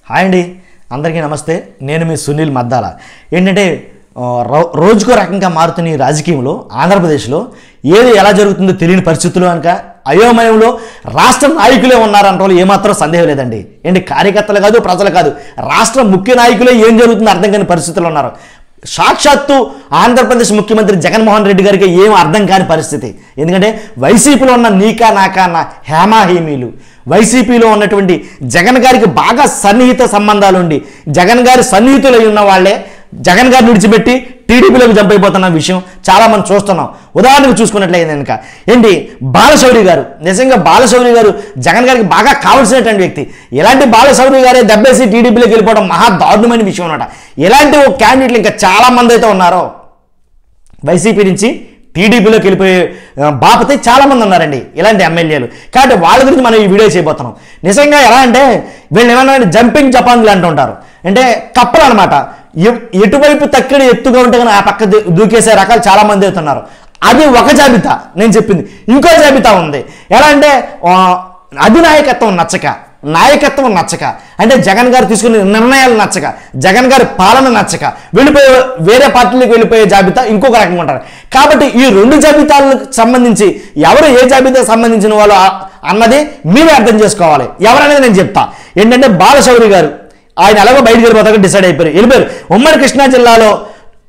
Hi అండి, అందరికీ నమస్తే. నేను మీ సునీల్ మద్దాల. ఏంటంటే రోజుకో రకంగా మారుతున్న ఈ రాజకీయంలో ఆంధ్రప్రదేశ్లో ఏది ఎలా జరుగుతుందో తెలియని పరిస్థితుల్లో కనుక అయోమయంలో రాష్ట్ర నాయకులే ఉన్నారంటే ఏమాత్రం సందేహం లేదండి. ఏంటి కార్యకర్తలు కాదు, ప్రజలు కాదు, రాష్ట్ర ముఖ్య నాయకులే ఏం జరుగుతుందో అర్థం కాని పరిస్థితుల్లో ఉన్నారు. సాక్షాత్తు ఆంధ్రప్రదేశ్ ముఖ్యమంత్రి జగన్మోహన్ రెడ్డి గారికి ఏం అర్థం కాని పరిస్థితి. ఎందుకంటే వైసీపీలో ఉన్న నీకా నాకా నా హేమాహేమీలు, వైసీపీలో ఉన్నటువంటి జగన్ గారికి బాగా సన్నిహిత సంబంధాలు ఉండి జగన్ గారి సన్నిహితులై ఉన్న వాళ్ళే జగన్ గారిని విడిచిపెట్టి టీడీపీలోకి జంప్ అయిపోతున్న విషయం చాలామంది చూస్తున్నాం. ఉదాహరణకు చూసుకున్నట్లయితే కనుక ఏంటి బాలశౌరి గారు, నిజంగా బాలశౌరి గారు జగన్ గారికి బాగా కావాల్సినటువంటి వ్యక్తి. ఇలాంటి బాలశౌరి గారే దెబ్బేసి టీడీపీలోకి వెళ్ళిపోవడం మహా దారుణమైన విషయం అన్నమాట. ఇలాంటి ఒక క్యాండిడేట్లు ఇంకా చాలామంది అయితే ఉన్నారో వైసీపీ నుంచి టీడీపీలోకి వెళ్ళిపోయే బాపతి చాలామంది ఉన్నారండి ఇలాంటి ఎమ్మెల్యేలు. కాబట్టి వాళ్ళ గురించి మనం ఈ వీడియో చేయబోతున్నాం. నిజంగా ఎలా అంటే వీళ్ళు ఏమన్నా జంపింగ్ జపాన్లు అంటుంటారు, అంటే కప్పలు అనమాట. ఎటువైపు తక్కడి ఎత్తుగా ఉంటే కానీ ఆ పక్క దూకేసే రకాలు చాలామంది అవుతున్నారు. అది ఒక జాబితా నేను చెప్పింది. ఇంకో జాబితా ఉంది. ఎలా అంటే అధినాయకత్వం నచ్చక, నాయకత్వం నచ్చక, అంటే జగన్ గారు తీసుకునే నిర్ణయాలు నచ్చక, జగన్ గారి పాలన నచ్చక వెళ్ళిపోయే వేరే పార్టీలకు వెళ్ళిపోయే జాబితా ఇంకొక రకంగా ఉంటారు. కాబట్టి ఈ రెండు జాబితాలకు సంబంధించి ఎవరు ఏ జాబితాకు సంబంధించిన వాళ్ళు అన్నది మీరే అర్థం చేసుకోవాలి. ఎవరనేది నేను చెప్తా. ఏంటంటే బాలశౌరి గారు ఆయన ఎలాగో బయటకు వెళ్ళిపోతాక డిసైడ్ వెళ్ళిపోయారు. ఉమ్మడి కృష్ణా జిల్లాలో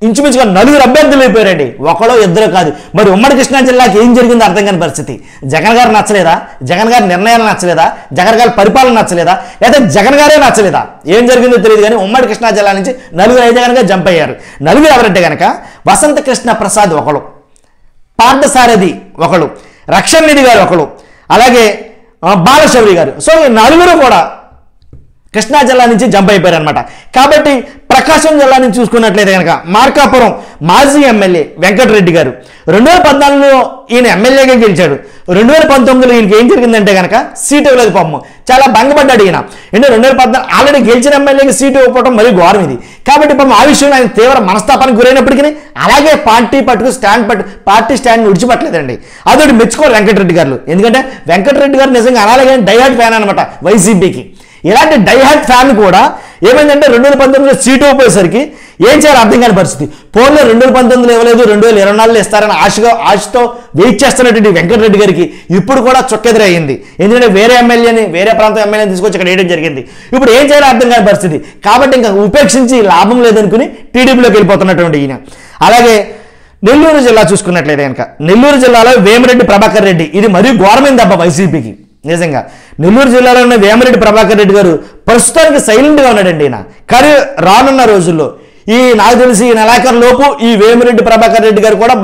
ఇంచుమించుగా 4 అభ్యర్థులు అయిపోయారండి, ఒకడో ఇద్దరు కాదు. మరి ఉమ్మడి కృష్ణా జిల్లాకి ఏం జరిగిందో అర్థం కాని పరిస్థితి. జగన్ గారు నచ్చలేదా, జగన్ గారి నిర్ణయాలు నచ్చలేదా, జగన్ గారి పరిపాలన నచ్చలేదా, లేదా జగన్ గారే నచ్చలేదా, ఏం జరిగిందో తెలియదు. కానీ ఉమ్మడి కృష్ణా జిల్లా నుంచి 4 కనుక జంప్ అయ్యారు. 4 ఎవరంటే కనుక వసంత కృష్ణ ప్రసాద్ ఒకడు, పార్థసారథి ఒకడు, రక్షణ్ నిధి గారు ఒకడు, అలాగే బాలశౌరి గారు. సో ఈ 4 కూడా కృష్ణా జిల్లా నుంచి జంప్ అయిపోయారు అనమాట. కాబట్టి ప్రకాశం జిల్లా నుంచి చూసుకున్నట్లయితే కనుక మార్కాపురం మాజీ ఎమ్మెల్యే వెంకటరెడ్డి గారు 2014లో ఈయన ఎమ్మెల్యేగా గెలిచాడు. 2019లో ఈయనకి ఏం జరిగిందంటే కనుక సీటు ఇవ్వలేదు పాపం, చాలా భంగపడ్డాడు ఈయన. అంటే 2014 ఆల్రెడీ గెలిచిన ఎమ్మెల్యేకి సీటు ఇవ్వకపోవడం మరీ ఘోరం ఇది. కాబట్టి పాపం ఆ విషయంలో ఆయన తీవ్ర మనస్తాపానికి గురైనప్పటికీ అలాగే పార్టీ స్టాండ్ విడిచిపెట్టలేదండి. అదొకటి మెచ్చుకోరు వెంకటరెడ్డి గారు. ఎందుకంటే వెంకటరెడ్డి గారు నిజంగా అలాగే డైహార్డ్ ఫ్యాన్ అనమాట వైసీపీకి. ఇలాంటి డైహార్డ్ ఫ్యాన్ కూడా ఏమైందంటే 2019లో సీటు ఇవ్వపోయేసరికి ఏం చేయాలి అర్థం కాని పరిస్థితి. పోన్లో 2019లో ఇవ్వలేదు, 2024లో ఇస్తారని ఆశతో వెయిట్ చేస్తున్నటువంటి వెంకటరెడ్డి గారికి ఇప్పుడు కూడా చుక్కెదురు అయ్యింది. ఎందుకంటే వేరే ప్రాంతం ఎమ్మెల్యేని తీసుకొచ్చి ఇక్కడ వేయడం జరిగింది. ఇప్పుడు ఏం చేయాలో అర్థం కాని పరిస్థితి. కాబట్టి ఇంకా ఉపేక్షించి లాభం లేదనుకుని టీడీపీలోకి వెళ్ళిపోతున్నటువంటి ఈయన. అలాగే నెల్లూరు జిల్లా చూసుకున్నట్లయితే కనుక నెల్లూరు జిల్లాలో వేమిరెడ్డి ప్రభాకర్ రెడ్డి, ఇది మరీ ఘోరమైన దెబ్బ వైసీపీకి. నిజంగా నెల్లూరు జిల్లాలో ఉన్న వేమిరెడ్డి ప్రభాకర్ రెడ్డి గారు ప్రస్తుతానికి సైలెంట్గా ఉన్నాడండి ఈయన. కానీ రానున్న రోజుల్లో నాకు తెలిసి ఈ నెలాఖరు లోపు ఈ వేమిరెడ్డి ప్రభాకర్ రెడ్డి గారు కూడా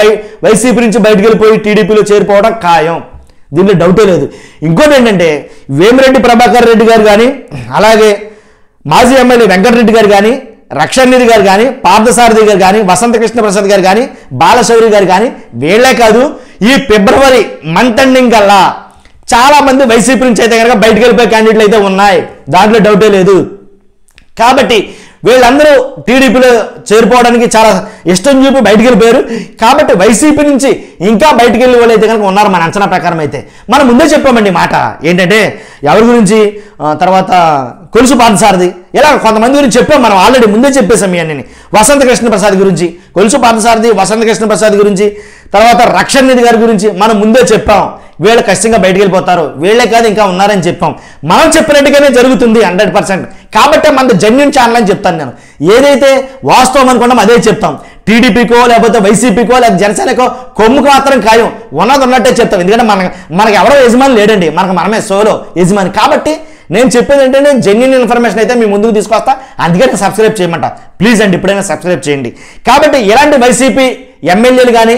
వైసీపీ నుంచి బయటకు వెళ్ళిపోయి టీడీపీలో చేరిపోవడం ఖాయం, దీనిలో డౌటే లేదు. ఇంకోటి ఏంటంటే వేమిరెడ్డి ప్రభాకర్ రెడ్డి గారు కానీ, అలాగే మాజీ ఎమ్మెల్యే వెంకటరెడ్డి గారు కానీ, రక్షణ్ నిధి గారు కానీ, పార్థసారథి గారు కానీ, వసంత కృష్ణ ప్రసాద్ గారు కానీ, బాలశౌరి గారు కానీ, వీళ్లే కాదు ఈ ఫిబ్రవరి మంత్ ఎండింగ్ కల్లా చాలా మంది వైసీపీ నుంచి అయితే కనుక బయటకు వెళ్ళిపోయే క్యాండిడేట్లు అయితే ఉన్నాయి, దాంట్లో డౌటే లేదు. కాబట్టి వీళ్ళందరూ టీడీపీలో చేరిపోవడానికి చాలా ఇష్టం చూపి బయటకు వెళ్ళిపోయారు. కాబట్టి వైసీపీ నుంచి ఇంకా బయటకు వెళ్ళే వాళ్ళు అయితే కనుక ఉన్నారు మన అంచనా ప్రకారం. అయితే మనం ముందే చెప్పామండి మాట ఏంటంటే ఎవరి గురించి, తర్వాత కొలుసు పార్థసారథి, ఇలా కొంతమంది గురించి చెప్పాం మనం, ఆల్రెడీ ముందే చెప్పేసాం ఇవన్నీ. వసంత కృష్ణ ప్రసాద్ గురించి, కొలుసు పార్థసారథి, వసంత కృష్ణ ప్రసాద్ గురించి, తర్వాత రక్షణ్ నిధి గారి గురించి మనం ముందే చెప్పాం. వీళ్ళు ఖచ్చితంగా బయటకు వెళ్ళిపోతారు, వీళ్ళే కాదు ఇంకా ఉన్నారని చెప్పాం. మనం చెప్పినట్టుగానే జరుగుతుంది 100%. కాబట్టి మనది జెన్యూన్ ఛానల్ అని చెప్తాను నేను. ఏదైతే వాస్తవం అనుకున్నాం అదే చెప్తాం. టీడీపీకో లేకపోతే వైసీపీకో లేకపోతే జనసేనకో కొమ్ముకు మాత్రం ఖాయం, ఉన్నది ఉన్నట్టే చెప్తాం. ఎందుకంటే మనకి ఎవరో యజమాని లేడండి, మనమే సోలో యజమాని. కాబట్టి నేను చెప్పేది ఏంటంటే జెన్యూన్ ఇన్ఫర్మేషన్ అయితే మీ ముందుకు తీసుకొస్తా. అందుకని సబ్స్క్రైబ్ చేయమంట ప్లీజ్ అండి, ఇప్పుడైనా సబ్స్క్రైబ్ చేయండి. కాబట్టి ఇలాంటి వైసీపీ ఎమ్మెల్యేలు కానీ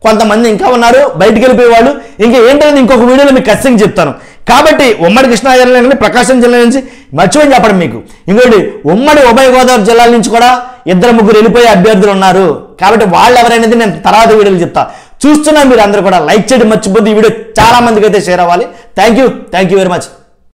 కొంతమంది ఇంకా ఉన్నారు బయటికి వెళ్ళిపోయే వాళ్ళు. ఇంకా ఏంటనేది ఇంకొక వీడియోలో మీకు ఖచ్చితంగా చెప్తాను. కాబట్టి ఉమ్మడి కృష్ణా జిల్లా నుండి, ప్రకాశం జిల్లా నుంచి మర్చిపోయి చెప్పడం మీకు. ఇంకోటి ఉమ్మడి ఉభయ గోదావరి జిల్లాల నుంచి కూడా 2-3 వెళ్ళిపోయే అభ్యర్థులు ఉన్నారు. కాబట్టి వాళ్ళు ఎవరైనది నేను తర్వాత వీడియోలు చెప్తా. చూస్తున్నా మీరు అందరూ కూడా లైక్ చేయడం మర్చిపోద్ది. ఈ వీడియో చాలా మందికి అయితే షేర్ అవ్వాలి. Thank you very much.